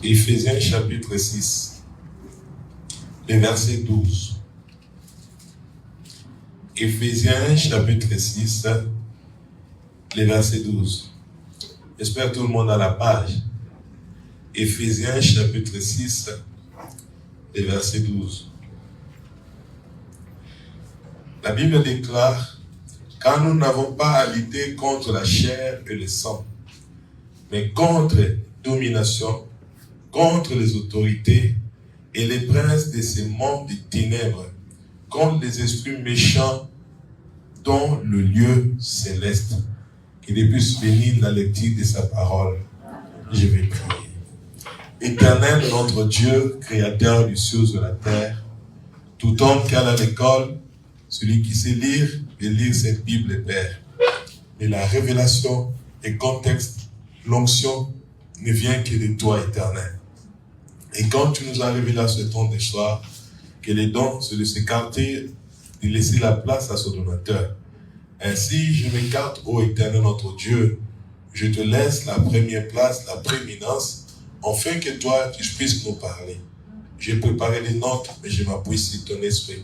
Éphésiens chapitre 6, le verset 12. Éphésiens chapitre 6, le verset 12. J'espère que tout le monde a la page. Éphésiens chapitre 6, le verset 12. La Bible déclare: car nous n'avons pas à lutter contre la chair et le sang, mais contre les dominations, contre les autorités et les princes de ces mondes des ténèbres, contre les esprits méchants dans le lieu céleste. Qu'il puisse bénir la lecture de sa parole. Je vais prier. Éternel notre Dieu, créateur du ciel et de la terre, tout homme qui a à l'école, celui qui sait lire, et lire cette Bible, Père. Et la révélation et contexte, l'onction ne vient que de toi, Éternel. Et quand tu nous as révélé ce temps de soir, que les dons, c'est de s'écarter, de laisser la place à son donateur. Ainsi, je m'écarte, ô Éternel notre Dieu, je te laisse la première place, la prééminence, afin que toi, tu puisses nous parler. J'ai préparé les notes, mais je m'appuie sur ton esprit.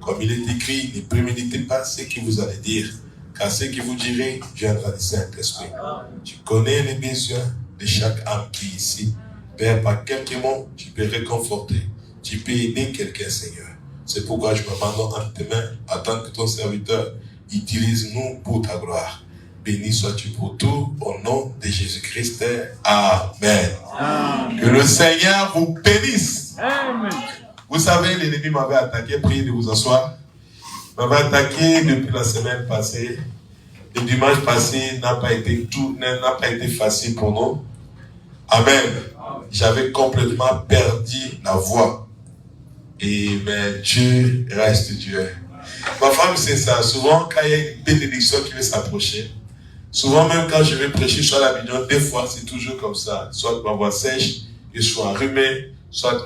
Comme il est écrit, ne préméditez pas ce que vous allez dire, car ce que vous direz viendra du Saint-Esprit. Tu connais les besoins de chaque âme qui est ici. Père, par quelques mots, tu peux réconforter, tu peux aider quelqu'un, Seigneur. C'est pourquoi je m'abandonne entre tes mains, attends que ton serviteur utilise-nous pour ta gloire. Béni sois-tu pour tout, au nom de Jésus-Christ. Amen. Amen. Que le Seigneur vous bénisse. Amen. Vous savez, l'ennemi m'avait attaqué, priez de vous asseoir. M'avait attaqué depuis la semaine passée. Le dimanche passé n'a pas été facile pour nous. Amen. J'avais complètement perdu la voix. Et mais Dieu reste Dieu. Ma femme, c'est ça. Souvent, quand il y a une bénédiction qui veut s'approcher, souvent même quand je vais prêcher sur la vision, des fois, c'est toujours comme ça. Soit ma voix sèche, je suis enrhumé, soit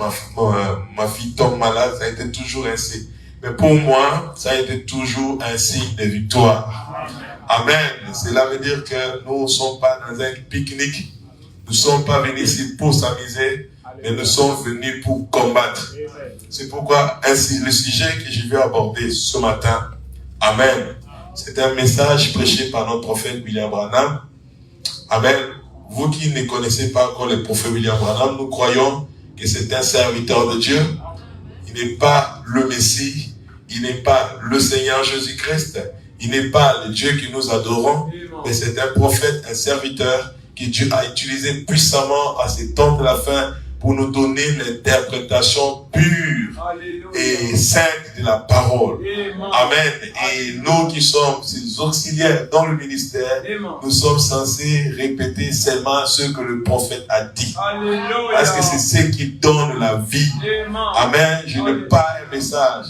ma fille tombe malade, ça a été toujours ainsi. Mais pour moi, ça a été toujours un signe de victoire. Amen. Cela veut dire que nous ne sommes pas dans un pique-nique. Nous ne sommes pas venus ici pour s'amuser, mais nous sommes venus pour combattre. C'est pourquoi ainsi le sujet que je vais aborder ce matin, Amen, c'est un message prêché par notre prophète William Branham. Amen. Vous qui ne connaissez pas encore le prophète William Branham, nous croyons que c'est un serviteur de Dieu. Il n'est pas le Messie, il n'est pas le Seigneur Jésus-Christ, il n'est pas le Dieu que nous adorons, mais c'est un prophète, un serviteur que Dieu a utilisé puissamment à ces temps de la fin pour nous donner l'interprétation pure et sainte de la parole. Amen. Et nous qui sommes ces auxiliaires dans le ministère, nous sommes censés répéter seulement ce que le prophète a dit. Parce que c'est ce qui donne la vie. Amen. Je n'ai pas un message.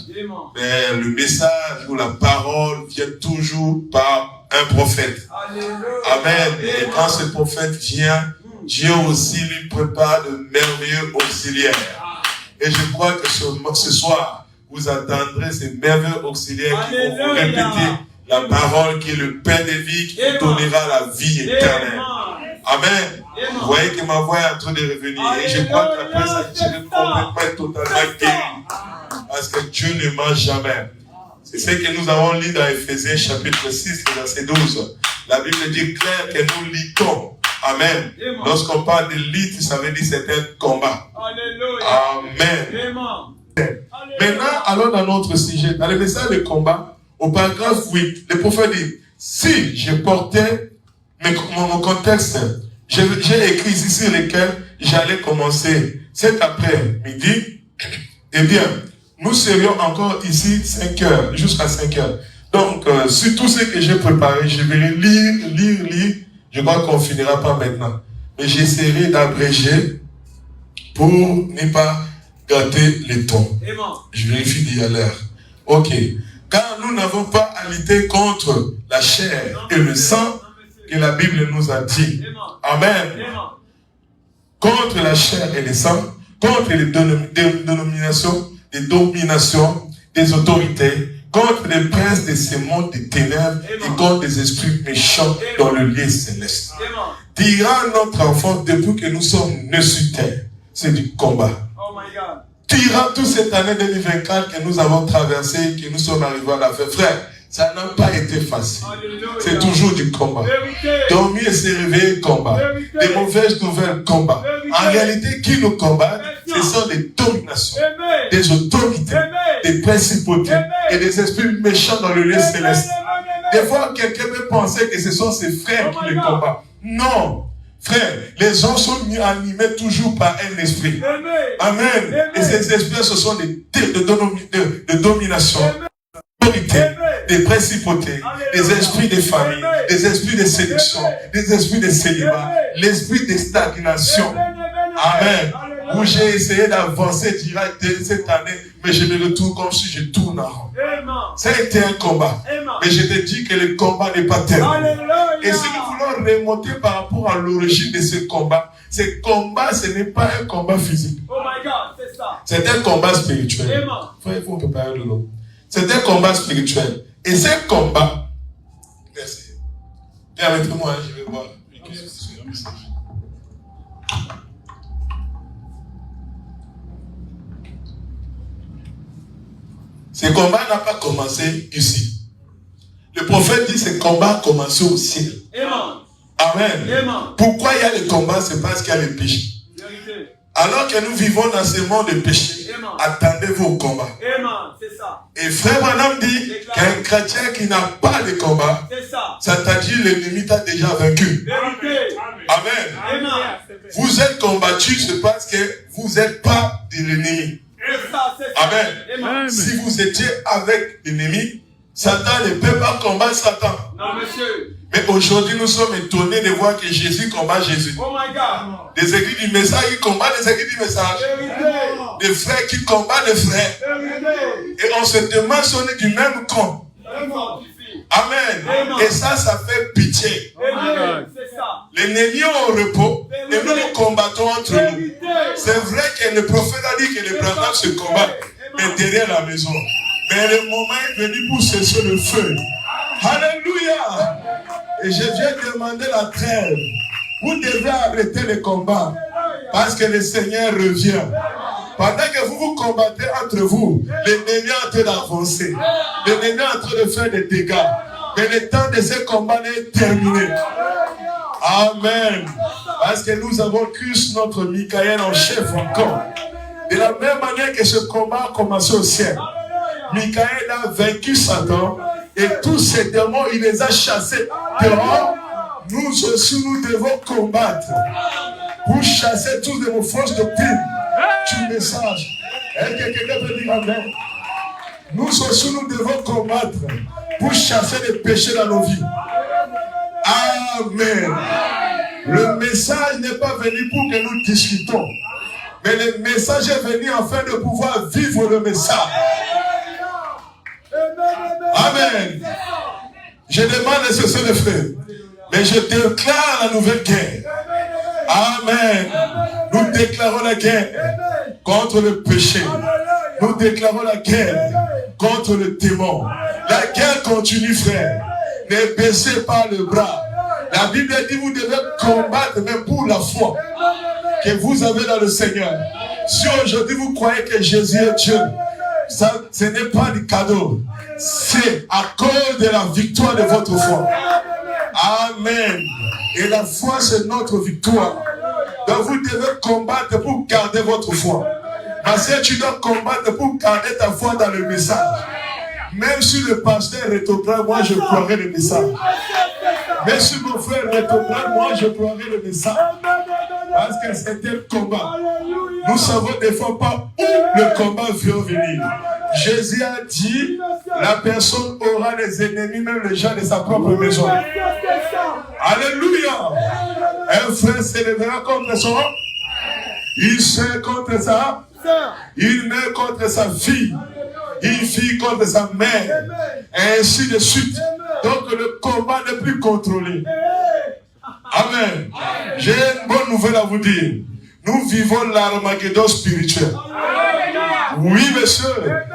Mais le message ou la parole vient toujours par un prophète. Amen. Et quand ce prophète vient, Dieu aussi lui prépare de merveilleux auxiliaires. Et je crois que ce soir, vous attendrez ces merveilleux auxiliaires qui vont vous répéter la parole qui est le pain de vie, qui vous donnera la vie éternelle. Amen. Vous voyez que ma voix est en train de revenir. Et je crois qu'après ça, je vais complètement être totalement guéri. Parce que Dieu ne ment jamais. C'est ce que nous avons lu dans Éphésiens chapitre 6, verset 12. La Bible dit clair que nous luttons. Amen. Lorsqu'on parle de lutte, ça veut dire c'est un combat. Amen. Maintenant, allons dans notre sujet. Dans le message de combat, au paragraphe 8, le prophète dit, si je portais mon contexte, j'ai écrit ici sur lequel j'allais commencer cet après-midi, eh bien, nous serions encore ici 5 heures, jusqu'à 5 heures. Donc, sur tout ce que j'ai préparé, je vais lire. Je crois qu'on finira pas maintenant. Mais j'essaierai d'abréger pour ne pas gâter les temps. Je vérifie d'y aller. Ok. Car nous n'avons pas à lutter contre la chair et le sang que la Bible nous a dit. Amen. Contre la chair et le sang, contre les dominations, des autorités, contre les princes de ce monde des ténèbres et contre les esprits méchants dans le lieu céleste. Dira notre enfant depuis que nous sommes nés sur terre, c'est du combat. Durant toute cette année 2024 que nous avons traversée, que nous sommes arrivés à la fin, frère, ça n'a pas été facile. C'est toujours du combat. Dormir et se réveiller, combat. Des mauvaises nouvelles, combat. En réalité, qui nous combattent, ce sont des dominations, des autorités, des principautés et des esprits méchants dans le lieu céleste. Des fois, quelqu'un peut penser que ce sont ses frères qui les combattent. Non. Frère, les gens sont animés toujours par un esprit. Amen. Et ces esprits, ce sont de domination, d'autorité, des principautés, des esprits de famille, des esprits de séduction, des esprits de célibat, l'esprit de stagnation. Amen. Où j'ai essayé d'avancer direct cette année, mais je me retrouve comme si je tourne en rond. Ça a été un combat. Mais je te dis que le combat n'est pas terminé. Et si nous voulons remonter par rapport à l'origine de ce combat, ce n'est pas un combat physique. Oh my God, c'est ça. C'est un combat spirituel. Il faut préparer de l'eau. C'est un combat spirituel. Et ce combat, merci. Viens avec moi, je vais voir. Ce combat n'a pas commencé ici. Le prophète dit que ce combat a commencé au ciel. Amen. Pourquoi il y a le combat? C'est parce qu'il y a le péché. Alors que nous vivons dans ce monde de péché, attendez-vous au combat. Et frère Branham dit qu'un chrétien qui n'a pas de combat, c'est-à-dire l'ennemi t'a déjà vaincu. Amen. Vous êtes combattu, c'est parce que vous n'êtes pas de l'ennemi. Amen. Si vous étiez avec l'ennemi, Satan ne peut pas combattre Satan. Non, monsieur. Mais aujourd'hui, nous sommes étonnés de voir que Jésus combat Jésus. Oh my God. Des églises du message qui combattent des églises du message. Des frères qui combattent des frères. Et on se demande si on est du même camp. Amen. Et ça fait pitié. L'ennemi est au repos et nous nous combattons entre nous. C'est vrai que le prophète a dit que les Branham se combattent, mais derrière la maison. Mais le moment est venu pour cesser le feu. Alléluia. Et je viens demander la trêve. Vous devez arrêter le combat parce que le Seigneur revient. Pendant que vous vous combattez entre vous, l'ennemi est en train d'avancer. L'ennemi est en train de faire des dégâts. Mais le temps de ce combat n'est terminé. Amen. Parce que nous avons Christ, notre Michael en chef encore. De la même manière que ce combat a commencé au ciel. Michael a vaincu Satan et tous ces démons, il les a chassés dehors. Nous aussi, nous devons combattre pour chasser toutes les fausses doctrines du message. Est-ce que quelqu'un peut dire amen? Nous aussi, nous devons combattre pour chasser les péchés dans nos vies. Amen. Le message n'est pas venu pour que nous discutons, mais le message est venu afin de pouvoir vivre le message. Amen. Je demande à cesser le frère, mais je déclare la nouvelle guerre. Amen. Nous déclarons la guerre contre le péché. Nous déclarons la guerre contre le démon. La guerre continue, frère. Ne baissez pas le bras. La Bible dit que vous devez combattre même pour la foi que vous avez dans le Seigneur. Si aujourd'hui vous croyez que Jésus est Dieu, ça, ce n'est pas du cadeau. C'est à cause de la victoire de votre foi. Amen. Et la foi, c'est notre victoire. Donc vous devez combattre pour garder votre foi. Parce que tu dois combattre pour garder ta foi dans le message. Même si le pasteur rétrograde, moi je croirai le message. Même si mon frère rétrograde, moi je croirai le message. Parce que c'était le combat. Nous savons des fois pas où le combat vient venir. Jésus a dit, la personne aura les ennemis, même les gens de sa propre maison. Alléluia. Un frère s'élèvera contre son, il sait contre ça, il met contre sa fille, une fille contre sa mère, et ainsi de suite. Donc le combat n'est plus contrôlé. Amen. J'ai une bonne nouvelle à vous dire. Nous vivons l'Armageddon spirituel. Oui, monsieur,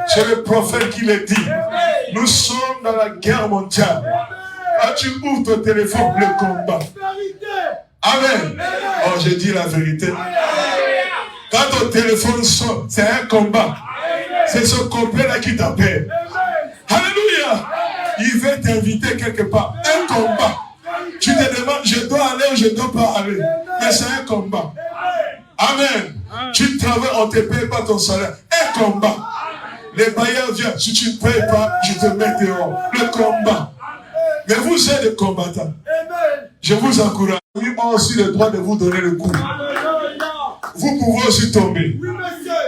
c'est le prophète qui le dit. Nous sommes dans la guerre mondiale. Quand tu ouvres ton téléphone, le combat. Amen. Oh, j'ai dit la vérité. Quand ton téléphone sonne, c'est un combat. C'est ce complet-là qui t'appelle. Alléluia. Il veut t'inviter quelque part. Un combat. Tu te demandes, je dois aller ou je ne dois pas aller. Mais c'est un combat. Amen. Tu travailles, on ne te paye pas ton salaire. Un combat. Les bailleurs viennent. Si tu ne payes pas, je te mets dehors. Le combat. Mais vous êtes des combattants. Je vous encourage. Ils ont aussi le droit de vous donner le coup. Vous pouvez aussi tomber.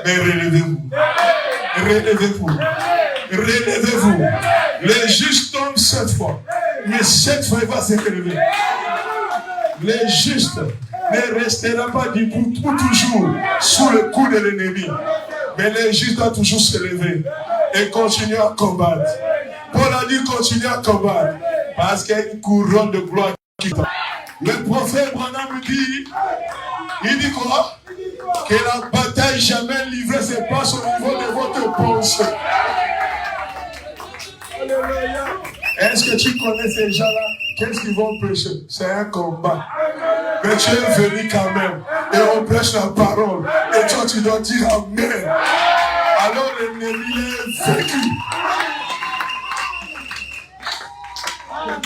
Mais relevez-vous. Relevez-vous. Relevez-vous. Les justes tombent 7 fois. Mais 7 fois, il va se relever. Les justes ne resteront pas debout pour toujours sous le coup de l'ennemi. Mais les justes doivent toujours se lever et continuer à combattre. Paul a dit continuer à combattre parce qu'il y a une couronne de gloire qui tombe. Le prophète Branham dit, il dit quoi? Que la bataille jamais livrée se passe au niveau de votre pensée. Est-ce que tu connais ces gens-là? Qu'est-ce qu'ils vont prêcher? C'est un combat. Mais tu es venu quand même. Et on prêche la parole. Et toi, tu dois dire Amen. Alors l'ennemi est vaincu.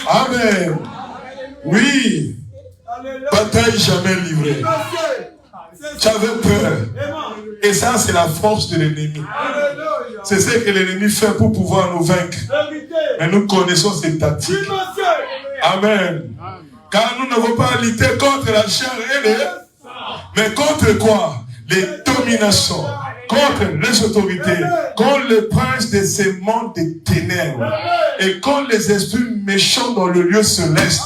Amen. Oui. Bataille jamais livrée. Tu avais peur. Et ça, c'est la force de l'ennemi. C'est ce que l'ennemi fait pour pouvoir nous vaincre. Mais nous connaissons ses tactiques. Amen. Car nous n'avons pas à lutter contre la chair et les... Mais contre quoi? Les dominations. Contre les autorités. Contre le prince de ces mondes des ténèbres. Et contre les esprits méchants dans le lieu céleste.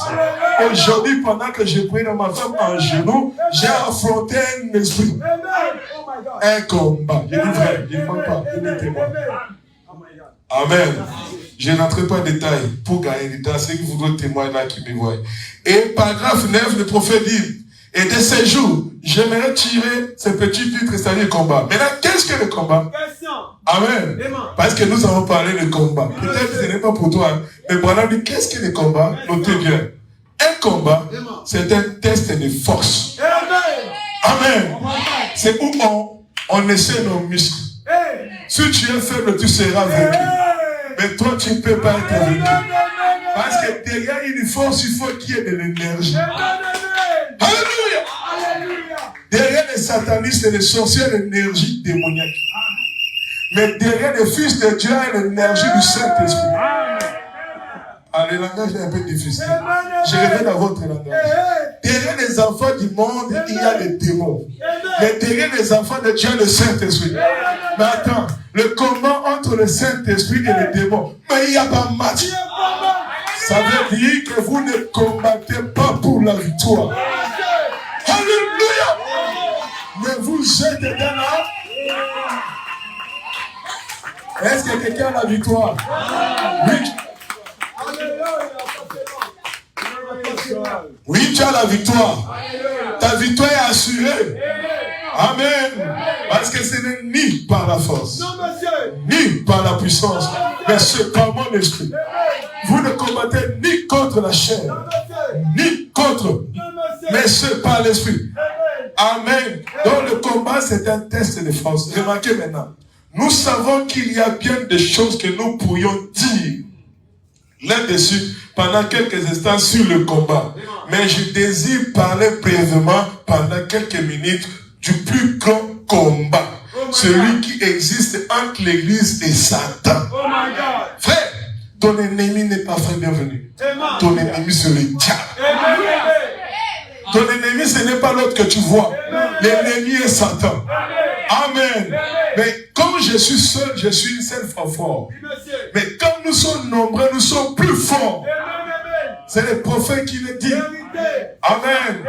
Aujourd'hui, pendant que j'ai pris dans ma femme en genoux, j'ai affronté un esprit. Un combat. Je dis vrai, je ne parle pas. Je dis témoin. Amen. Je n'entrerai pas en détail pour gagner du temps. C'est que vous voudrez témoigner là qui me voient. Et paragraphe 9, le prophète dit, et de ces jours, j'aimerais tirer ce petit titre, c'est-à-dire combat. Maintenant, qu'est-ce que le combat? Amen. Parce que nous avons parlé de combat. Peut-être que ce n'est pas pour toi. Mais Branham dit, qu'est-ce que le combat? Notez bien. Un combat, c'est un test de force. Amen. C'est où on essaie nos muscles. Si tu es faible, tu seras vaincu. Mais toi, tu ne peux pas être vaincu. Parce que derrière une force, il faut qu'il y ait de l'énergie. Alléluia. Derrière les satanistes et les sorciers, l'énergie démoniaque. Mais derrière les fils de Dieu, il y a l'énergie du Saint-Esprit. Ah, le langage est un peu difficile. Je reviens à votre langage. Derrière les enfants du monde, il y a des démons. Mais derrière les enfants de Dieu, le Saint-Esprit. Mais attends, le combat entre le Saint-Esprit et les démons. Mais il n'y a pas match. Ça veut dire que vous ne combattez pas pour la victoire. Alléluia. Mais vous êtes dans la... Est-ce que quelqu'un a la victoire? Oui. Oui, tu as la victoire. Ta victoire est assurée. Amen. Parce que ce n'est ni par la force, ni par la puissance, mais c'est par mon esprit. Vous ne combattez ni contre la chair, ni contre, mais c'est par l'esprit. Amen. Donc le combat, c'est un test de force. Remarquez maintenant. Nous savons qu'il y a bien des choses que nous pourrions dire là-dessus pendant quelques instants sur le combat. Mais je désire parler brièvement pendant quelques minutes du plus grand combat. Celui qui existe entre l'Église et Satan. Frère, ton ennemi n'est pas frère bienvenu. Ton ennemi, c'est le diable. Ton ennemi, ce n'est pas l'autre que tu vois. L'ennemi est Satan. Amen. Mais comme je suis seul, je suis une seule fois fort. Mais comme nous sommes nombreux, nous sommes plus forts. C'est le prophète qui le dit. Amen.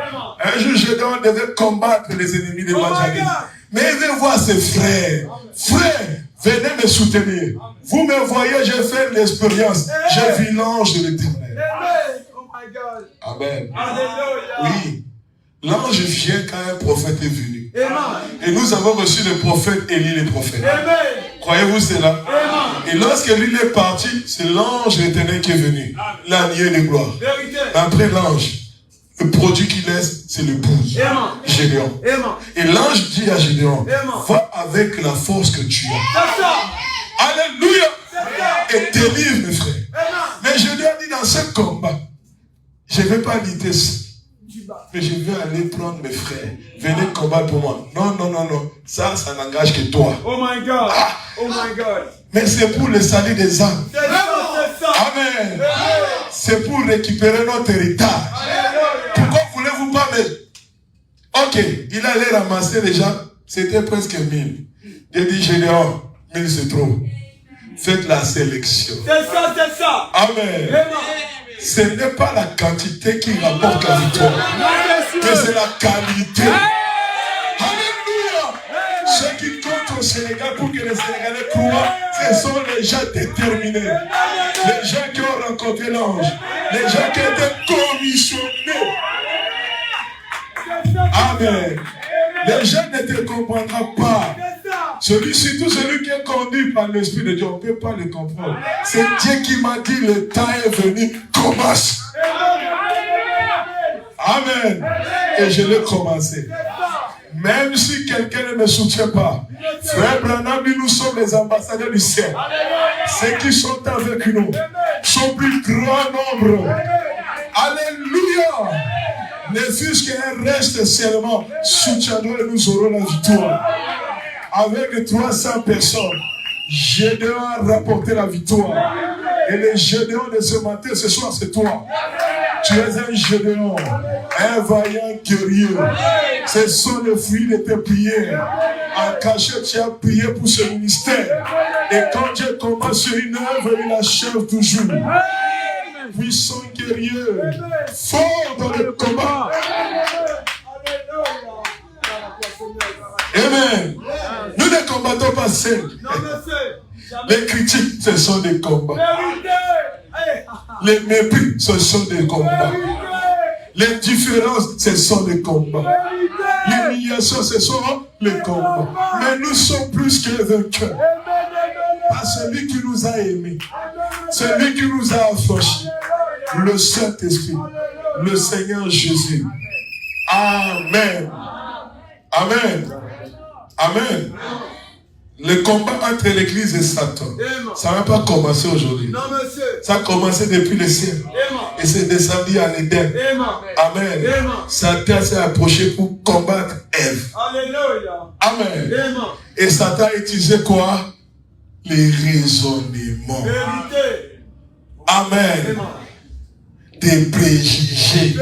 Un jour, je devais combattre les ennemis de l'évangile. Mais il veut voir ses frères. Frères, venez me soutenir. Vous me voyez, j'ai fait l'expérience. J'ai vu l'ange de l'Éternel. Amen. Oui. L'ange vient quand un prophète est venu. Et nous avons reçu le prophète Élie, les prophètes. Croyez-vous cela? Et lorsque Élie est parti, c'est l'ange éternel qui est venu. L'agneau de gloire. Après l'ange, le produit qu'il laisse, c'est le bouge. Gédéon. Et l'ange dit à Gédéon, va avec la force que tu as. Alléluia. Et délivre mes frères. Mais Gédéon dit dans ce combat, je ne vais pas lutter seul. Mais je vais aller prendre mes frères. Venez combattre pour moi. Non. Ça n'engage que toi. Oh my God. Oh my God. Mais c'est pour le salut des âmes. Amen. C'est pour récupérer notre héritage. Pourquoi voulez-vous pas mettre? Ok, il allait ramasser les gens. C'était presque 1000. Il dit, Gédéon, 1000 c'est trop. Faites la sélection. C'est ça. Amen. Ce n'est pas la quantité qui rapporte la victoire, mais c'est la qualité. Alléluia. Ce qui compte au Sénégal pour que les Sénégalais croient, ce sont les gens déterminés, les gens qui ont rencontré l'ange, les gens qui ont été commissionnés. Amen. Les gens ne te comprendront pas. Surtout celui qui est conduit par l'Esprit de Dieu, on ne peut pas le comprendre. C'est Dieu qui m'a dit, le temps est venu, commence. Amen. Et je l'ai commencé. Même si quelqu'un ne me soutient pas, frère Branham dit, nous sommes les ambassadeurs du ciel. Ceux qui sont avec nous sont plus grand nombre. Alléluia. Ne fût-ce qu'un reste seulement soutiendra et nous aurons la victoire. Avec 300 personnes, Gédéon a rapporté la victoire. Et les Gédéons de ce matin, ce soir, c'est toi. Tu es un Gédéon, un vaillant guerrier. Ce sont les fruits de tes prières. En cachette, tu as prié pour ce ministère. Et quand Dieu commence sur une œuvre, il achève toujours. Puissant guerrier, fort dans le combat. Amen. Nous ne combattons pas seuls. Les critiques, ce sont des combats. Les mépris, ce sont des combats. Les différences, ce sont des combats. L'humiliation, ce sont les combats. Mais nous sommes plus que vainqueurs. Par celui qui nous a aimés, celui qui nous a affranchis, le Saint-Esprit, le Seigneur Jésus. Amen. Amen. Amen. Le combat entre l'Église et Satan, ça n'a pas commencé aujourd'hui. Ça a commencé depuis le ciel. Et c'est descendu en Éden. Amen. Satan s'est approché pour combattre Ève. Amen. Et Satan a utilisé quoi? Les raisonnements. Amen. Des préjugés.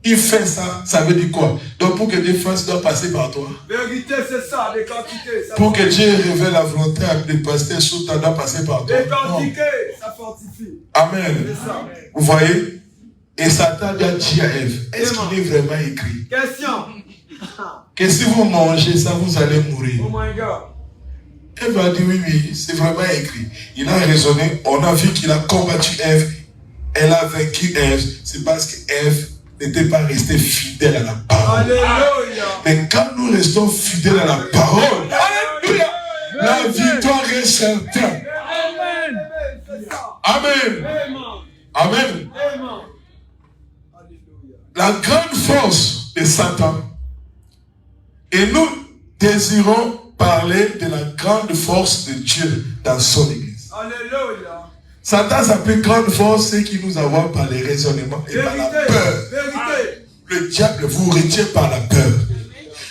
Il fait ça, ça veut dire quoi? Donc pour que Dieu fasse, doit passer par toi. Vérité, c'est ça, les quantités. Pour que Dieu révèle la volonté de passer sous ta, doit passer par toi. Les quantités, ça fortifie. Amen. Vous voyez? Et Satan a dit à Ève, est-ce qu'il est vraiment écrit? Question. Que si vous mangez ça, vous allez mourir. Oh my God. Ève a dit oui, c'est vraiment écrit. Il a raisonné, on a vu qu'il a combattu Ève. Elle a vaincu Ève. C'est parce qu'Ève n'était pas restée fidèle à la parole. Alléluia. Mais quand nous restons fidèles à la parole, alléluia, la victoire est certaine. Amen. Amen. La grande force de Satan, et nous désirons parler de la grande force de Dieu dans son Église. Alléluia. Satan, sa plus grande force, c'est qu'il nous envoie par les raisonnements et par la peur. Le diable vous retient par la peur.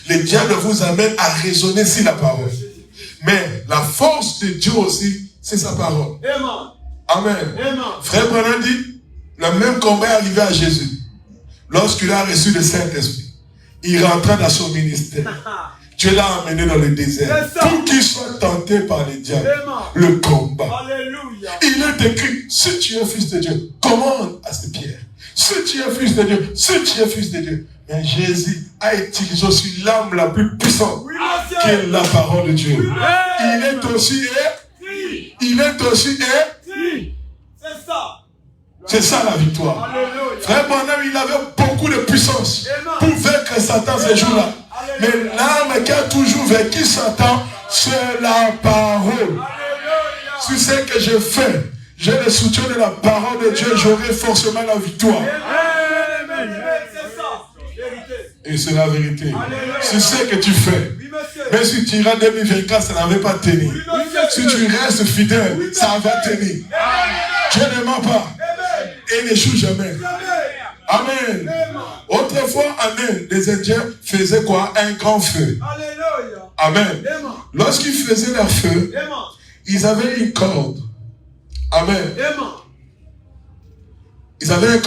Le diable vous amène à raisonner sur la parole. Mais la force de Dieu aussi, c'est sa parole. Amen. Frère Branham dit, le même combat est arrivé à Jésus. Lorsqu'il a reçu le Saint-Esprit, il rentra dans son ministère. Dieu l'a emmené dans le désert pour qu'il soit tenté par le diable. Le combat. Alléluia. Il est écrit, si tu es fils de Dieu, commande à ces pierres. Si tu es fils de Dieu, si tu es fils de Dieu. Mais Jésus a utilisé aussi l'arme la plus puissante, qui est la parole de Dieu. Il est aussi il est aussi c'est ça. C'est ça la victoire. Alléluia. Frère Branham, il avait beaucoup de puissance pour vaincre Satan ces jours-là. Mais l'arme qui a toujours vaincu Satan, c'est la parole. Sur ce que je fais, j'ai le soutien de la parole de Dieu, j'aurai forcément la victoire. Et c'est la vérité. C'est ce que tu fais. Même si tu iras 2024, ça n'avait pas tenu. Si tu restes fidèle, ça va tenir. Dieu ne ment pas. Et n'échoue jamais. Amen. Autrefois, en Inde, les Indiens faisaient quoi? Un grand feu. Amen. Lorsqu'ils faisaient leur feu, ils avaient une corde. Amen. Ils avaient une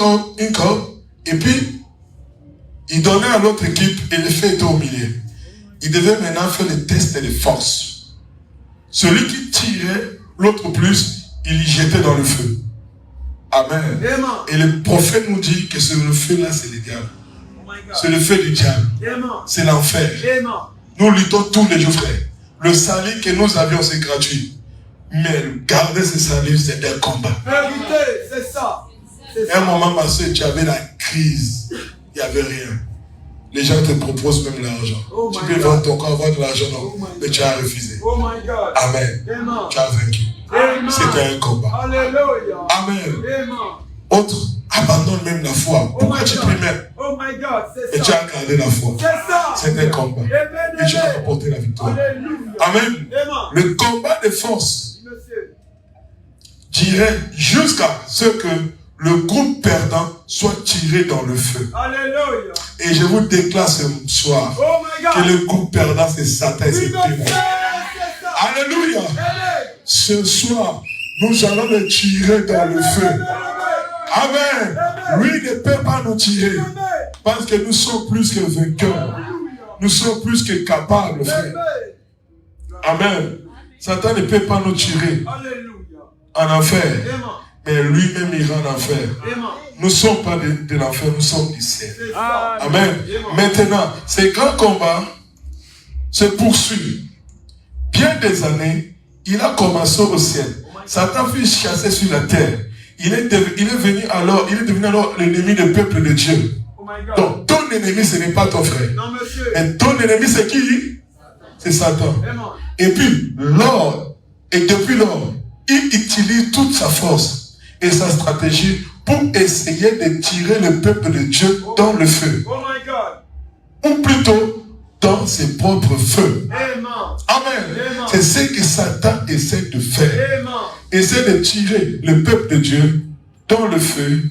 corde. Et puis, ils donnaient à l'autre équipe et le feu était au milieu. Ils devaient maintenant faire le test de force. Celui qui tirait l'autre plus, il y jetait dans le feu. Amen. Et le prophète nous dit que le feu-là, c'est le diable. C'est le feu du diable. C'est l'enfer. Nous luttons tous les jours, frère. Le salut que nous avions, c'est gratuit. Mais garder ce salut, c'est un combat. C'est ça. Un moment, ma soeur, tu avais la crise. Il n'y avait rien. Les gens te proposent même l'argent. Tu peux vendre ton corps, avoir de l'argent, non. Mais tu as refusé. Amen. Tu as vaincu. C'était un combat. Alléluia. Amen. Autre, abandonne même la foi. Pourquoi tu pries même? Et tu as gardé la foi. C'est un combat. Et tu as remporté la victoire. Amen. Le combat de force dirait jusqu'à ce que le groupe perdant soit tiré dans le feu. Alléluia. Et je vous déclare ce soir que le groupe perdant, c'est Satan et ses démons. Alléluia. Ce soir, nous allons le tirer dans le feu. Amen. Lui ne peut pas nous tirer. Parce que nous sommes plus que vainqueurs. Nous sommes plus que capables, frère. Amen. Satan ne peut pas nous tirer en enfer. Mais lui-même ira en enfer. Nous ne sommes pas de l'enfer, nous sommes du ciel. Amen. Maintenant, ces grands combats se poursuivent. Bien des années, il a commencé au ciel. Satan fut chassé sur la terre. Il est devenu alors l'ennemi du peuple de Dieu. Donc, ton ennemi, ce n'est pas ton frère. Mais ton ennemi, c'est qui? C'est Satan. Et puis, depuis lors, il utilise toute sa force et sa stratégie pour essayer de tirer le peuple de Dieu dans le feu. Ou plutôt, dans ses propres feux. Amen. C'est ce que Satan essaie de faire. Essaie de tirer le peuple de Dieu dans le feu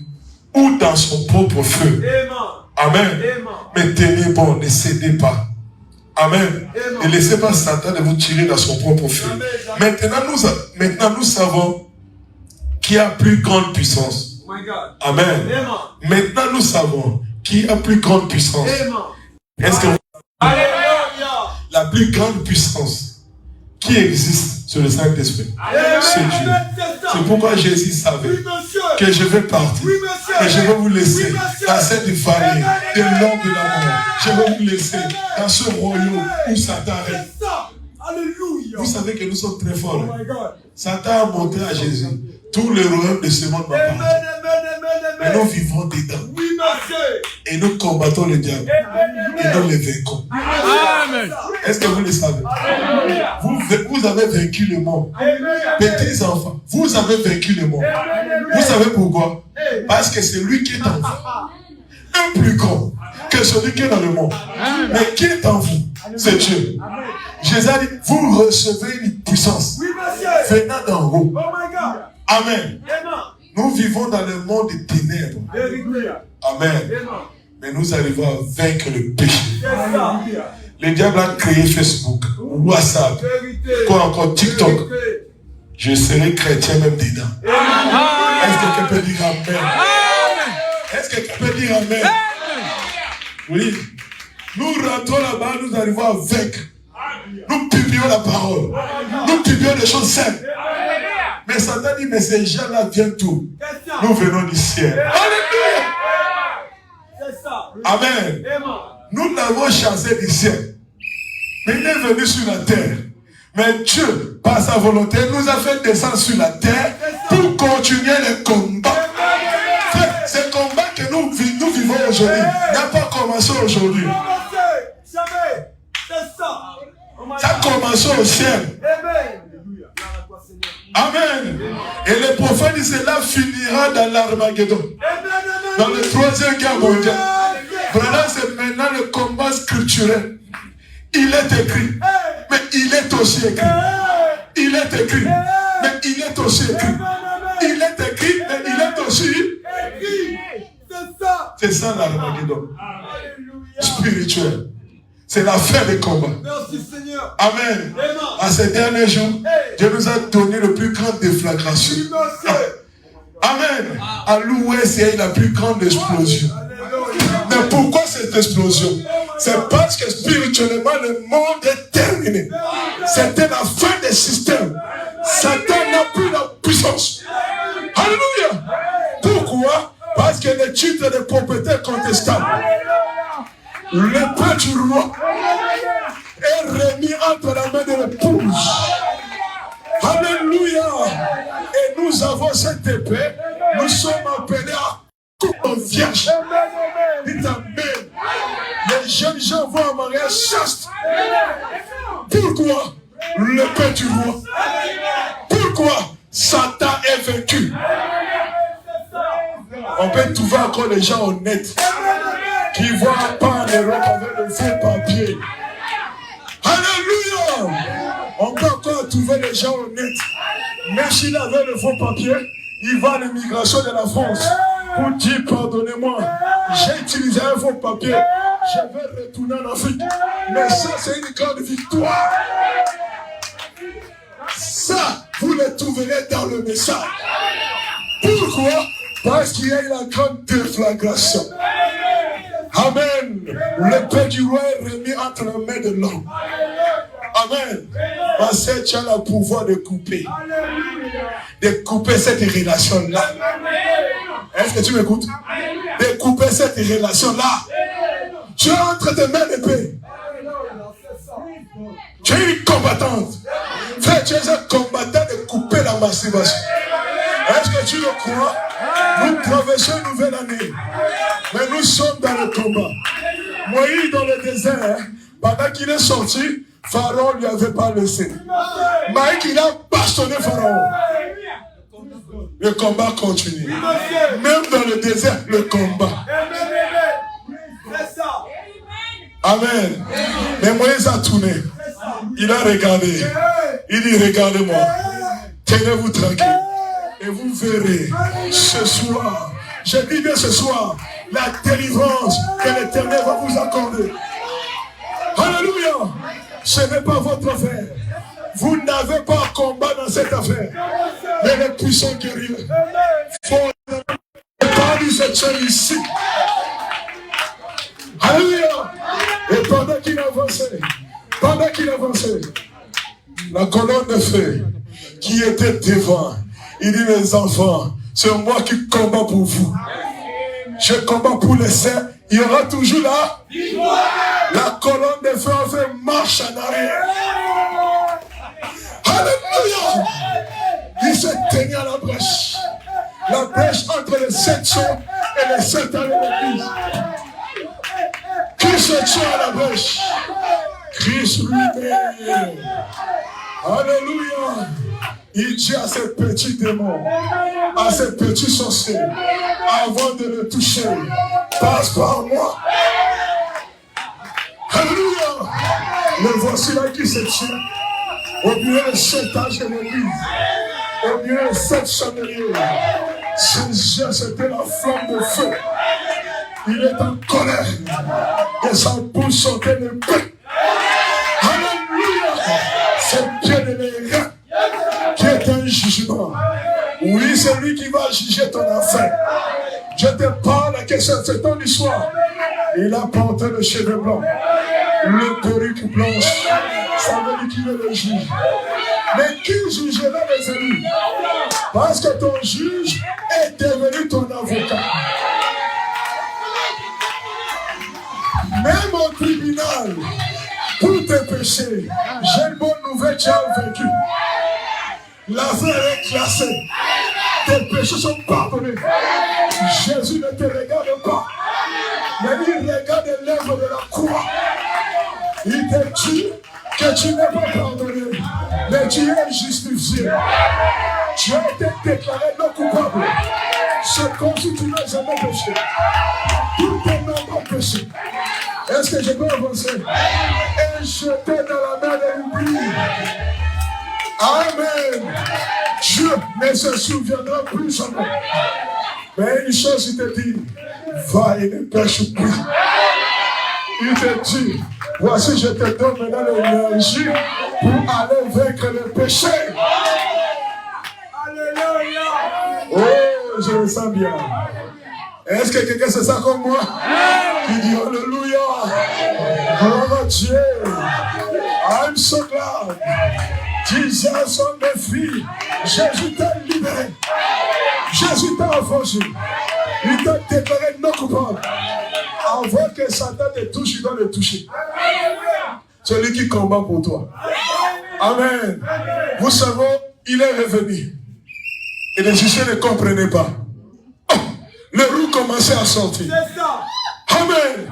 ou dans son propre feu. Amen. Mais tenez bon, ne cédez pas. Amen. Ne laissez pas Satan de vous tirer dans son propre feu. Maintenant, nous savons qui a plus grande puissance. Amen. Maintenant, nous savons qui a plus grande puissance. Est-ce que la plus grande puissance qui existe sur le Saint-Esprit, c'est Dieu. C'est pourquoi Jésus savait que je vais partir, que je vais vous laisser dans cette famille de l'homme de la mort. Je vais vous laisser dans ce royaume où Satan règne. Vous savez que nous sommes très forts. Satan a montré à Jésus tout le royaume de ce monde m'appartient. Mais nous vivons dedans. Et nous combattons le diable. Et nous le vaincons. Est-ce que vous le savez? Vous avez vaincu le monde. Petits enfants, vous avez vaincu le monde. Vous savez pourquoi? Parce que c'est lui qui est en vous. Un plus grand que celui qui est dans le monde. Mais qui est en vous? C'est Dieu. Jésus a dit, vous recevez une puissance venant d'en haut. Amen. Nous vivons dans le monde des ténèbres. Amen. Mais nous arrivons à vaincre le péché. Le diable a créé Facebook, WhatsApp, quoi encore, TikTok. Je serai chrétien même dedans. Est-ce que quelqu'un peut dire Amen? Est-ce que quelqu'un peut dire Amen? Oui. Nous rentrons là-bas, nous arrivons à vaincre. Nous publions la parole. Nous publions des choses simples. Mais Satan dit, mais ces gens-là viennent tout. Nous venons du ciel. Alléluia. Amen. Nous l'avons chassé du ciel. Mais il est venu sur la terre. Mais Dieu, par sa volonté, nous a fait descendre sur la terre pour continuer le combat. Ce combat que nous vivons aujourd'hui n'a pas commencé aujourd'hui. commençons au ciel. Amen. Amen. Et le prophète dit cela finira dans l'Armageddon. Dans la troisième guerre mondiale. Voilà, c'est maintenant le combat scripturel. Il est écrit, mais il est aussi écrit. Il est écrit, mais il est aussi écrit. Il est écrit, mais il est aussi écrit. C'est ça l'Armageddon. Spirituel. C'est la fin des combats. Merci Seigneur. Amen. À ces derniers jours, Dieu nous a donné le plus grande déflagration. Amen. À l'ouest, il y a eu la plus grande explosion. Mais pourquoi cette explosion? C'est parce que spirituellement, le monde est terminé. C'était la fin des systèmes. Satan n'a plus la puissance. Alléluia. Pourquoi? Parce que les titres de propriété contestables. Le pain du roi est remis entre la main de l'épouse. Alléluia. Et nous avons cette épée. Nous sommes appelés à couper vierge. Dites amen. Les jeunes gens vont en mariage chaste. Pourquoi? Le pain du roi. Pourquoi? Satan est vaincu. On peut trouver encore des gens honnêtes qui voient pas en Europe avec le faux papier. Alléluia. On peut encore trouver des gens honnêtes. Même s'il avait le faux papier, il va à l'immigration de la France pour dire pardonnez-moi, j'ai utilisé un faux papier, je vais retourner en Afrique. Mais ça, c'est une grande victoire. Ça, vous le trouverez dans le message. Pourquoi? Parce qu'il y a eu la grande déflagration. Amen. Le pain du roi est remis entre les mains de l'homme. Amen. Parce que tu as le pouvoir de couper. De couper cette relation-là. Est-ce que tu m'écoutes? De couper cette relation-là. Tu es entre tes mains d'épée. Tu es une combattante. Frère, tu es un combattant de couper la masturbation. Est-ce que tu le crois? Nous traversons une nouvelle année. Mais nous sommes dans le combat. Moïse dans le désert, pendant qu'il est sorti, Pharaon ne lui avait pas laissé. Mais qu'il a bastonné Pharaon. Le combat continue. Même dans le désert, le combat. Amen. Mais Moïse a tourné. Il a regardé. Il dit, regardez-moi. Tenez-vous tranquille. Et vous verrez ce soir, je dis bien ce soir, la délivrance que l'Éternel va vous accorder. Alléluia. Ce n'est pas votre affaire. Vous n'avez pas un combat dans cette affaire. Mais les puissants guerriers font parmi cette chaîne ici. Alléluia. Et pendant qu'il avançait, la colonne de feu qui était devant, il dit, mes enfants, c'est moi qui combats pour vous. Je combats pour les saints. Il y aura toujours là. La colonne de feu en fait marche en arrière. Alléluia. Il se tenait à la brèche. La brèche entre les 7 sceaux et les 7 ans de l'église. Qui se tient à la brèche? Christ lui-même. Alléluia. Il dit à ces petits démons, à ces petits sorciers, avant de le toucher, passe par moi. Alléluia. Le voici là qui se tient au milieu de 7 âges de l'église, au milieu de 7 chandeliers. Ses yeux, c'était la flamme de feu. Il est en colère et sa bouche sortait de paix. Alléluia. Ses pieds de l'air qui est un jugement. Oui, c'est lui qui va juger ton affaire. Je te parle que c'est ton histoire. Il a porté le cheveu blanc, le perruque blanche. Ça veut dire qu'il est le juge. Mais qui jugera les élus? Parce que ton juge est devenu ton avocat. Même au tribunal, pour tes péchés, j'ai une bonne nouvelle, tu as vaincu. L'affaire est classée. Tes péchés sont pardonnés. Jésus ne te regarde pas. Mais il regarde l'œuvre de la croix. Il te dit que tu n'es pas pardonné. que tu es justifié. Tu as été déclaré non coupable. C'est comme si tu n'as jamais péché. Tout est non péché. Est-ce que je peux avancer? Et jeter dans la mer de l'oubli. Amen. Dieu ne se souviendra plus jamais. Mais une chose, il te dit, va et ne pêche plus. Il te dit, voici, je te donne maintenant l'énergie pour aller vaincre le péché. Alléluia. Oh, je le sens bien. Est-ce que quelqu'un sait ça comme moi? Qui dit Alléluia. Gloire à Dieu. I'm so glad. Jesus on the free. Jésus t'a libéré. Jésus t'a affranchi. Il t'a déclaré non coupable. Avant que Satan te touche, il doit le toucher. Celui qui combat pour toi. Amen. Vous savez, il est revenu. Et les Juifs ne comprenaient pas. Oh, le roux commençait à sortir. C'est ça. Amen.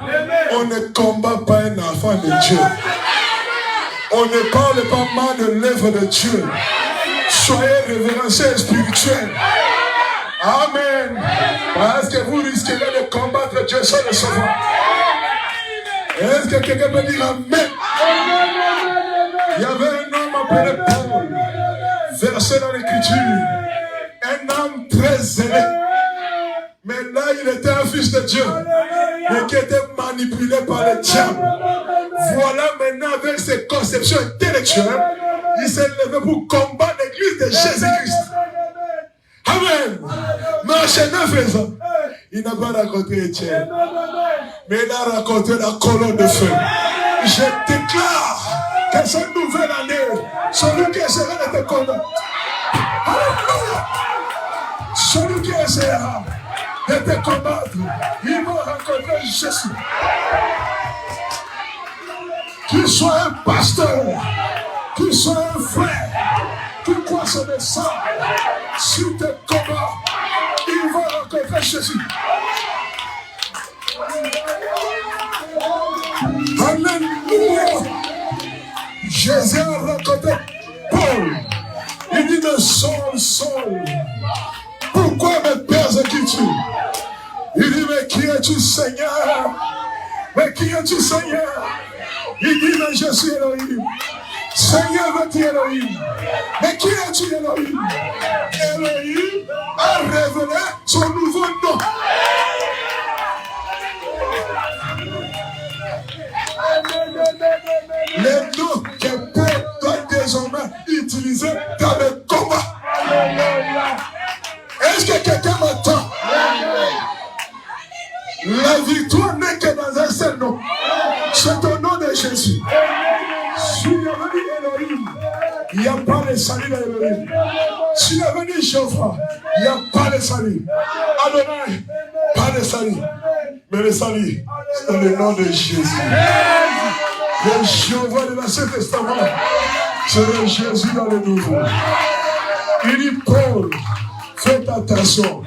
On ne combat pas un enfant de Dieu. On ne parle pas mal de l'œuvre de Dieu. Soyez révérencieux et spirituels. Amen. Parce que vous risquerez de combattre Dieu sans le savoir. Est-ce que quelqu'un peut dire Amen? Il y avait un homme appelé Paul, versé dans l'Écriture. Un homme très zélé. Mais là, il était un fils de Dieu, mais qui était manipulé par le diable. Voilà maintenant, avec ses conceptions intellectuelles, il s'est levé pour combattre l'église de Jésus-Christ. Amen. Mais en faisant, il n'a pas raconté Étienne, mais il a raconté la colonne de feu. Je déclare que cette nouvelle année, celui qui essaiera de te combattre, celui qui essaiera de te combattre, il va rencontrer Jésus. Qu'il soit un pasteur, qu'il soit un frère, qu'il croit sur le sang, sur tes combats, il va rencontrer Jésus. Alléluia. Jésus a rencontré Paul. Il dit de Saul, pourquoi me persécutes-tu? Il dit, mais qui es-tu, Seigneur? Mais qui es-tu, Seigneur? Il dit, mais je suis Elohim. Seigneur, veux-tu Elohim? Mais qui es-tu, Elohim? Elohim a révélé son nouveau nom. Les noms que Paul doit désormais utiliser dans le combat. Est-ce que quelqu'un m'entend? La victoire n'est que dans un seul nom. C'est au nom de Jésus. S'il y avait dit Elohim, il n'y a pas de salut dans Elohim. S'il y avait dit Jéhovah, il n'y a pas de salut. Adonai, pas de salut. Mais le salut, c'est dans le nom de Jésus. Le Jéhovah de l'Ancien Testament, c'est le Jésus dans le Nouveau. Il dit Paul, faites attention.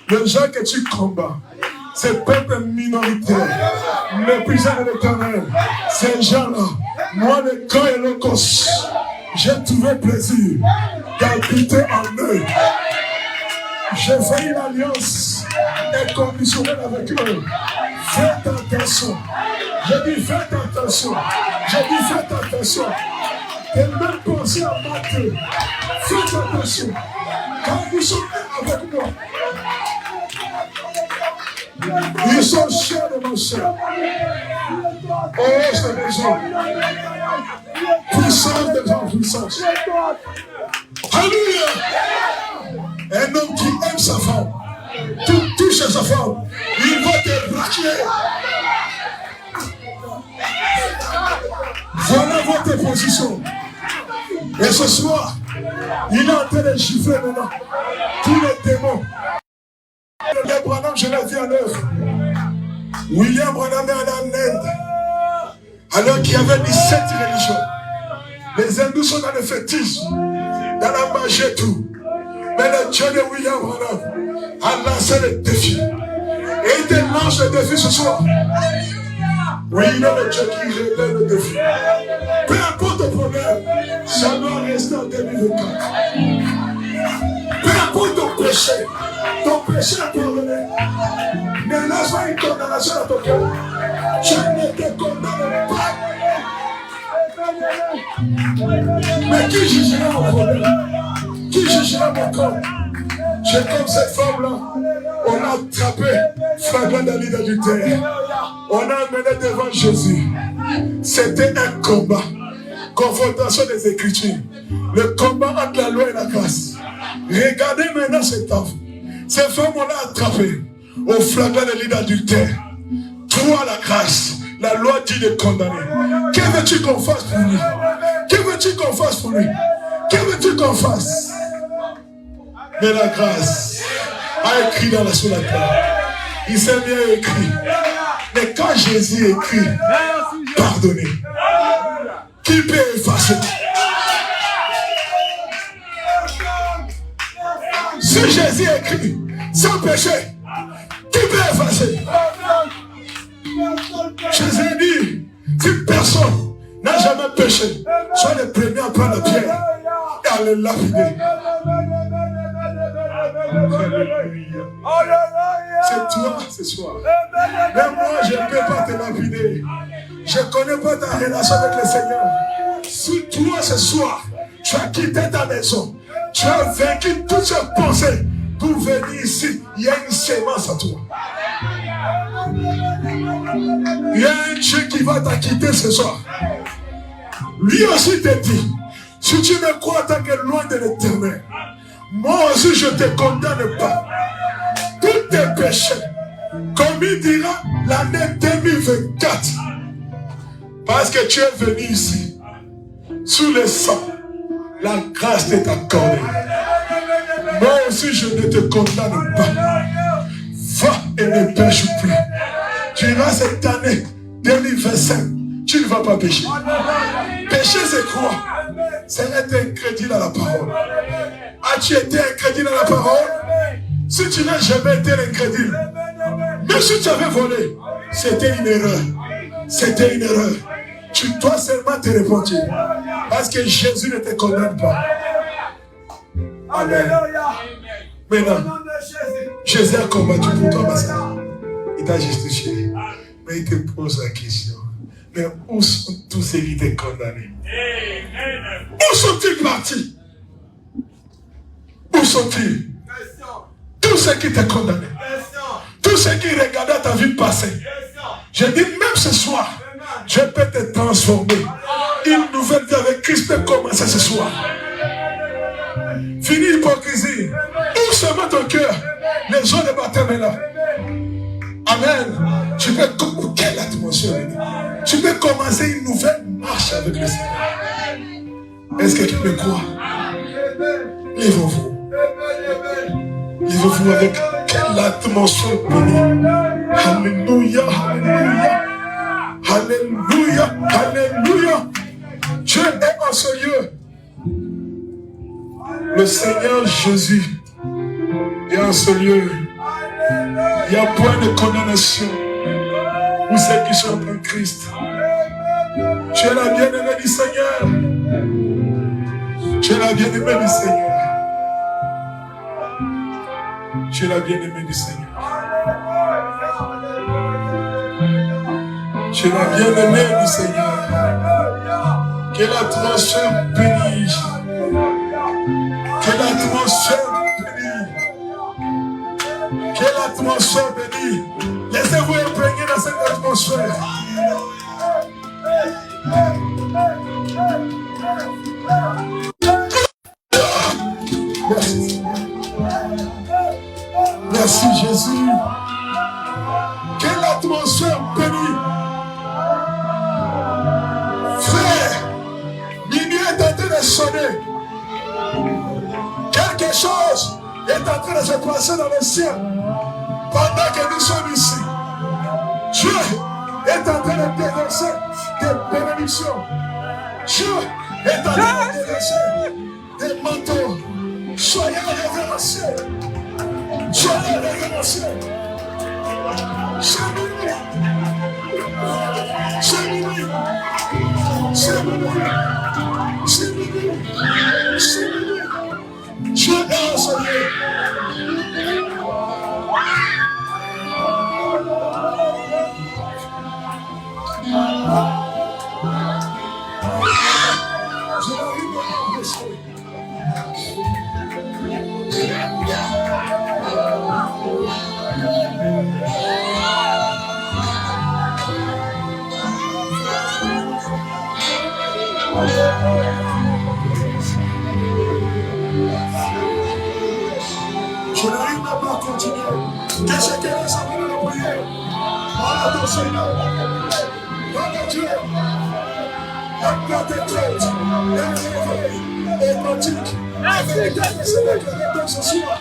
Les gens que tu combats, ces peuples minoritaires, méprisant l'Éternel, ces gens-là, moi, le camp et le cos, j'ai trouvé plaisir d'habiter en eux. J'ai fait une alliance inconditionnelle avec eux. Faites attention. J'ai dit faites attention. J'ai dit faites attention. Et même penser à Matthieu. Faites attention. Quand ils sont avec moi, ils sont chers de mon cher. Oh, c'est des gens. Puissance des gens, puissance. Alléluia. Un homme qui aime sa femme, tu touches sa femme, il va te racler. Voilà votre position. Et ce soir, il est en train de chiffrer maintenant tous les démons. William Branham, je l'ai vu en œuvre. William Branham est en Inde. Alors qu'il y avait 17 religions. Les hindous sont dans le fétiche, dans la magie et tout. Mais le Dieu de William Branham a lancé le défi. Et il te lance le défi ce soir. Oui, il est le Dieu qui relève le défi. Peu importe le problème, ça doit rester rester en 2024. Peu importe ton péché est pardonné. Ne laisse pas une condamnation à ton cœur. Je ne te condamne pas. Mais qui jugera mon problème? Qui jugera mon corps? J'ai comme cette femme-là. On l'a attrapé, flagrant délit d'adultère. On l'a amené devant Jésus. C'était un combat. Confrontation des Écritures. Le combat entre la loi et la grâce. Regardez maintenant cette femme. Cette femme, on l'a attrapée au flagrant délit d'adultère. Toi, la grâce. La loi dit de condamner. Que veux-tu qu'on fasse pour lui? Que veux-tu qu'on fasse pour lui? Que veux-tu qu'on fasse? Mais la grâce a écrit sur la terre. Il s'est bien écrit. Mais quand Jésus écrit, pardonnez. Qui peut effacer? Si Jésus écrit, sans péché, qui peut effacer? Jésus dit, si personne n'a jamais péché, sois le premier à prendre la pierre et à le lapider. C'est toi ce soir. Même moi, je ne peux pas te lapider. Je ne connais pas ta relation avec le Seigneur. Si toi ce soir, tu as quitté ta maison, tu as vaincu toutes ces pensées pour venir ici, il y a une sémence à toi. Il y a un Dieu qui va t'acquitter ce soir. Lui aussi te dit, si tu me crois en tant que loin de l'Éternel, moi aussi je ne te condamne pas. Tous tes péchés, comme il dira l'année 2024, parce que tu es venu ici, sous le sang, la grâce t'est accordée. Moi aussi je ne te condamne pas. Va et ne pêche plus. Tu iras cette année 2025, tu ne vas pas pécher. Pécher c'est quoi? C'est être incrédule à la parole. As-tu été incrédule à la parole? Si tu n'as jamais été incrédule, même si tu avais volé, c'était une erreur. C'était une erreur. Tu dois seulement te repentir. Parce que Jésus ne te condamne pas. Amen. Maintenant, Jésus a combattu pour toi, ma soeur. Il t'a justifié. Mais il te pose la question. Mais où sont tous ceux qui t'ont condamné? Où sont-ils partis? Où sont-ils? Tous ceux qui t'ont condamné. Tous ceux qui regardaient ta vie passer. Je dis même ce soir, je peux te transformer. Une nouvelle vie avec Christ peut commencer ce soir. Fini l'hypocrisie. Ouvre seulement ton cœur. Les gens de baptême est là. Amen. Tu peux, quelle atmosphère? Tu peux commencer une nouvelle marche avec le Seigneur. Est-ce que tu me crois? Lèvez-vous. Lèvez-vous avec quelle atmosphère bénie. Alléluia, alléluia. Alléluia, alléluia. Dieu est en ce lieu. Le Seigneur Jésus est en ce lieu. Il n'y a point de condamnation pour ceux qui sont en Christ. Tu es la bien-aimée du Seigneur. Tu es la bien-aimée du Seigneur. Tu es la bien-aimée du Seigneur. Tu es la bien-aimée du Seigneur. Que l'atmosphère bénisse. Que l'atmosphère bénisse. Que l'atmosphère bénisse. Laissez-vous imprégner dans cette atmosphère. Merci. Merci Jésus. Que l'atmosphère bénisse. Frère, minuit est en train de sonner. Quelque chose est en train de se passer dans le ciel pendant que nous sommes ici. Dieu est en train de déverser des bénédictions. Dieu est en train de déverser des manteaux. Soyez révérencieux. Soyez révérencieux. C'est minuit. C'est minuit. C'est minuit. C'est minuit. Dieu est enseigné. Je n'arrive même pas à continuer. Qu'est-ce que est ça va la prière? Parle ton Seigneur. Parle à Dieu. Apprends tes têtes. Et pratique. Avec les Seigneur qui est ce soir.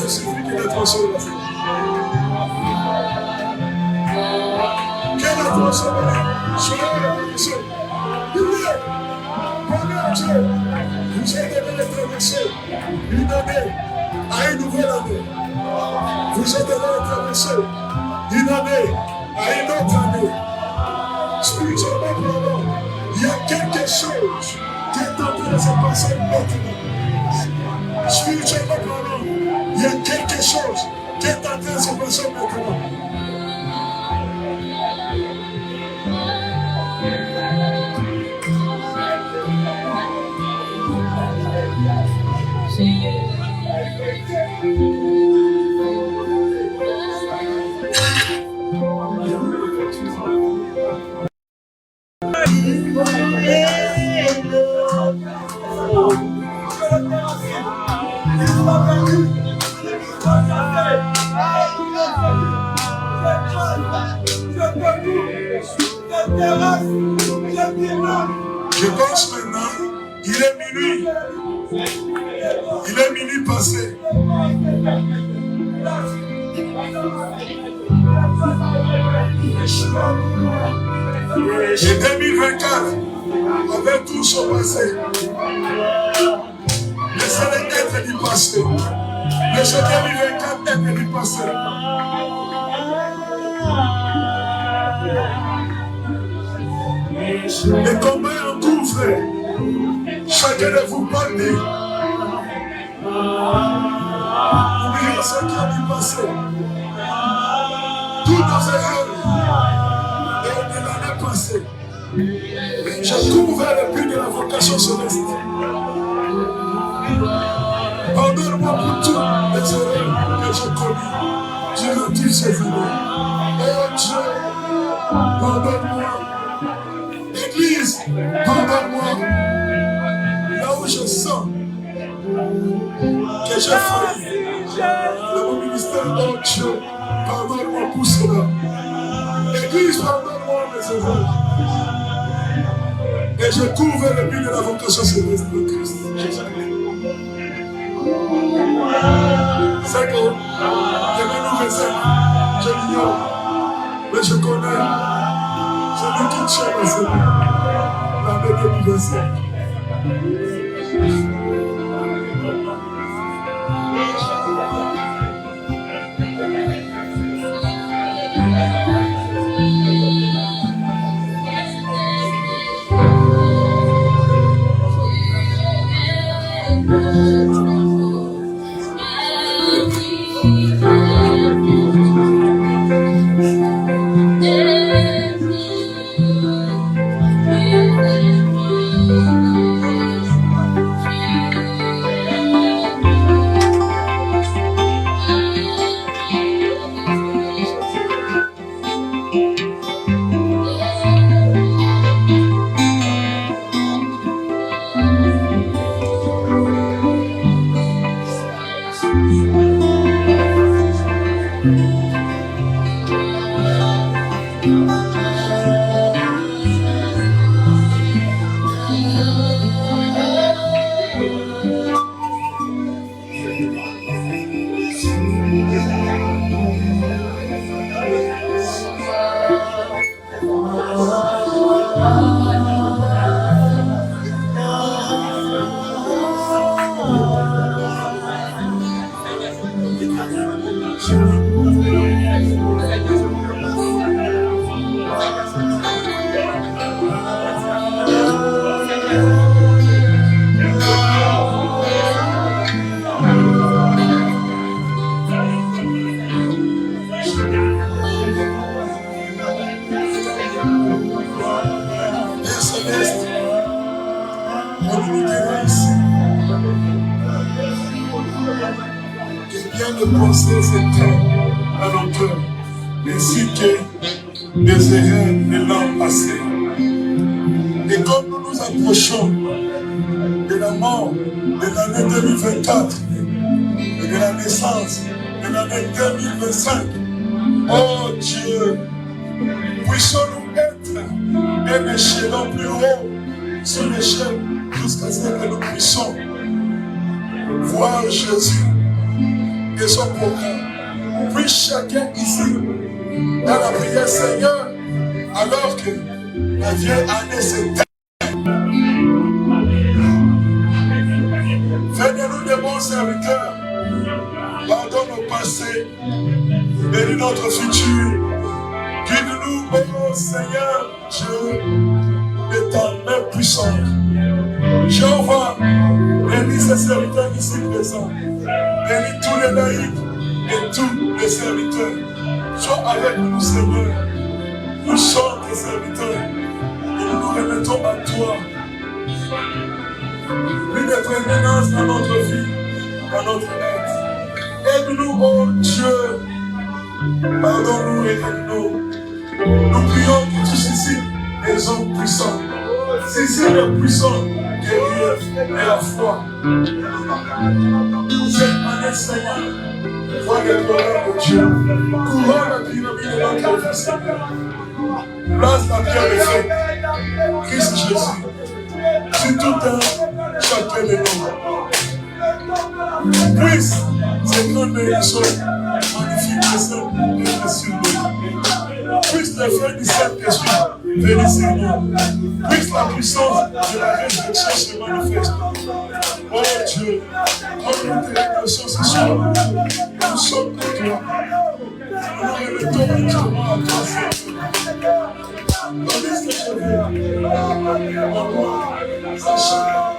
C'est lui qui est transformé. Quelle est transformé? Soyez reconnaissant. Priez. Parlez à Dieu. Vous êtes devant les traverser une année à une nouvelle année. Vous êtes devant les traverser une année à une autre année. Spirituellement parlant, il y a quelque chose qui est en train de se passer maintenant. Spirituellement parlant, il y a quelque chose qui est en train de se passer maintenant. Je pense maintenant, il est minuit. Il est minuit passé. Et 2024 avait tout son passé. Laissez-les être du passé. Laissez 2024 être du passé. Les combats en cours, frère. Chacun de vous parle. Oubliez ce qui a du passé. Tous nos erreurs et de l'année passée. Je cours vers le but de la vocation céleste. Pardonne-moi pour toutes les erreurs que j'ai commises durant toutes ces années. Oh Dieu, pardonne-moi. Église, pardonne-moi. Là où je sens que j'ai failli. Dans mon ministère, oh Dieu, pardonne-moi pour cela. Église, pardonne-moi mes erreurs. Et je cours vers le but de la vocation céleste de Christ. C'est que je me nous réserve, je l'ignore, mais je connais celui qui tient mes erreurs. L'année 2025. de pensées s'éteignent à nos cœurs, ainsi que des erreurs de l'an passé. Et comme nous nous approchons de la mort de l'année 2024 et de la naissance de l'année 2025, oh Dieu, puissions-nous être un échelon plus haut sur l'échelle jusqu'à ce que nous puissions voir Jésus et son programme. Puis chacun ici, dans la prière, Seigneur, alors que la vieille année s'éteint, fais de nous des bons serviteurs. Pardonne nos passés, bénis notre futur. Guide-nous, oh Seigneur, Dieu, de ta main puissante. Jéhovah, bénis ces serviteurs ici présents. Bénis tous les laïcs et tous les serviteurs. Sois avec nous, Seigneur. Nous sommes tes serviteurs et nous nous remettons à toi. Une prééminence dans notre vie, dans notre être. Aide-nous, oh Dieu. Pardonne-nous et aide-nous. Nous prions que tous ici, les hommes puissants. Ici, les puissants, guerriers et la foi. Cette année, Seigneur, vois les gloires de Dieu. Couronne la pyramide de notre vie, Seigneur. Place la pierre de feu. Christ Jésus. Sur tout un, chacun de nous. Puisse ces grandes bénédictions magnifiques sur nous. Puisse le feu du Saint-Esprit venir sur nous. Puisse la puissance de la résurrection se manifeste. Oh Dieu, comme nous te remercions ce soir, nous sommes pour toi. Nous nous remettons entièrement à toi, Seigneur. Tandis que je viens, en moi, sachant,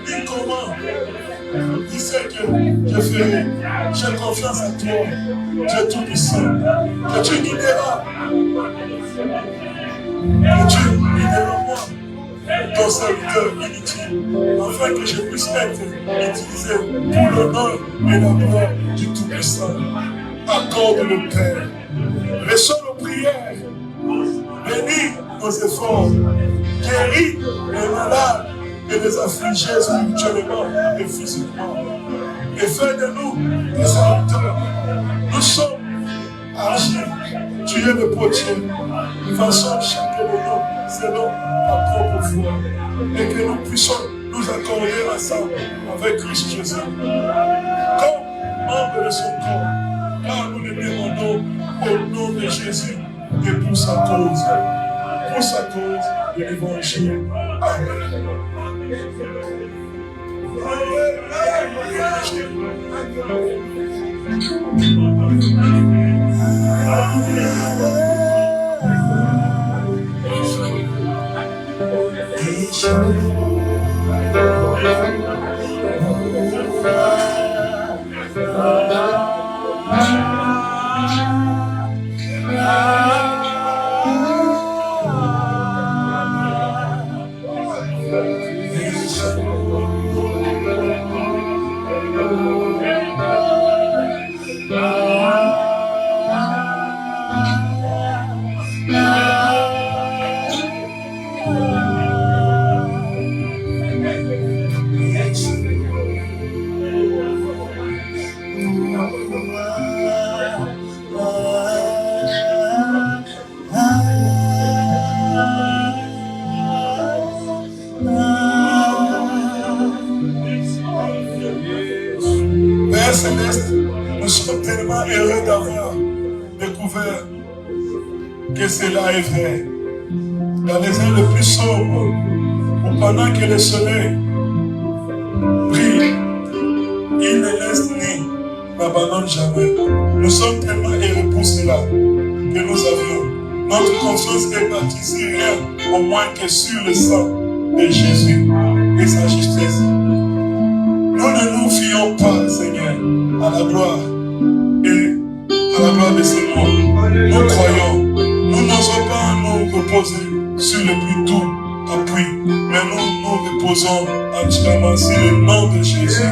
dis comment, dis ce que je ferai. J'ai confiance à toi, Dieu Tout-Puissant, que tu guideras, moi, ton serviteur inutile, afin que je puisse être utilisé pour l'honneur et la gloire du Tout-Puissant. Accorde le Père. Reçois nos prières. Bénis nos efforts. Guéris les malades et les affligés spirituellement et physiquement. Et fais de nous des serviteurs. Nous sommes argile. Tu es le potier. Façonne chacun de nous selon ta propre foi. Et que nous puissions nous accorder ensemble avec Christ Jésus. Comme membre de son corps. Car nous le demandons au nom de Jésus et pour sa cause. Pour sa cause de l'évangile. Amen. Père Céleste, nous sommes tellement heureux d'avoir découvert que cela est vrai. Dans les heures les plus sombres, ou pendant que le soleil brille, il ne laisse ni n'abandonne jamais. Nous sommes tellement heureux pour cela que nous avions. Notre confiance est bâtie rien au moins que sur le sang de Jésus et sa justice. Nous ne nous fions pas, Seigneur, à la gloire et à la gloire de ces mots. Nous croyons, nous n'osons pas nous reposer sur le plus doux appui, mais nous nous reposons entièrement sur le nom de Jésus.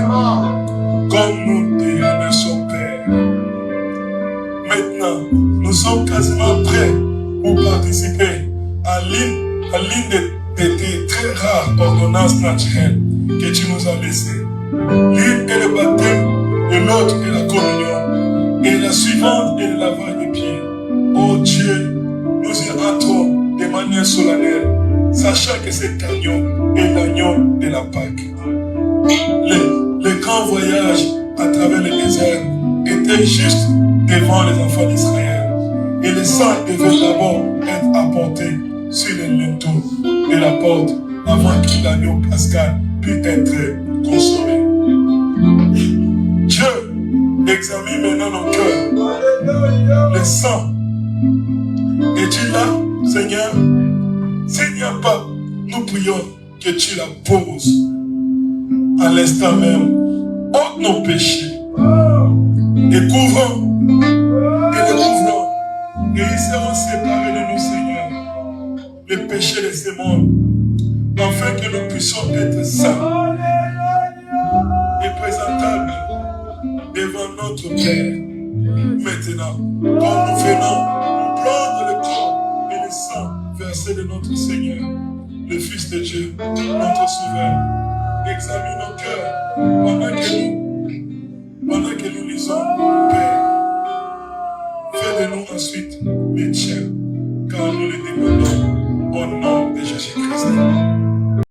comme nous te remercions, Père. Maintenant, nous sommes quasiment prêts pour participer à l'une des très rares ordonnances naturelles que tu nous as laissées. L'une est le baptême, et l'autre est la communion, et la suivante est le lavage des pieds. Oh Dieu, nous y entrons de manière solennelle, sachant que cet agneau est l'agneau de la Pâque. Le grand voyage à travers le désert était juste devant les enfants d'Israël. Et le sang devait d'abord être apporté sur les linteaux de la porte avant que l'agneau pascal puisse être consommé. Dieu examine maintenant nos cœurs. Le sang, es-tu là, Seigneur? S'il n'y a pas, nous prions que tu la poses à l'instant même. Ôte nos péchés. Découvrons et découvrons. Et ils seront séparés de nous, Seigneur. Les péchés de ce monde. Afin que nous puissions être saints et présentables devant notre Père. Maintenant, quand nous venons prendre le corps et le sang versé de notre Seigneur, le Fils de Dieu, notre Sauveur, examine nos cœurs pendant que nous lisons, Père. Fais de nous ensuite les tiens, car nous le demandons au nom de Jésus-Christ.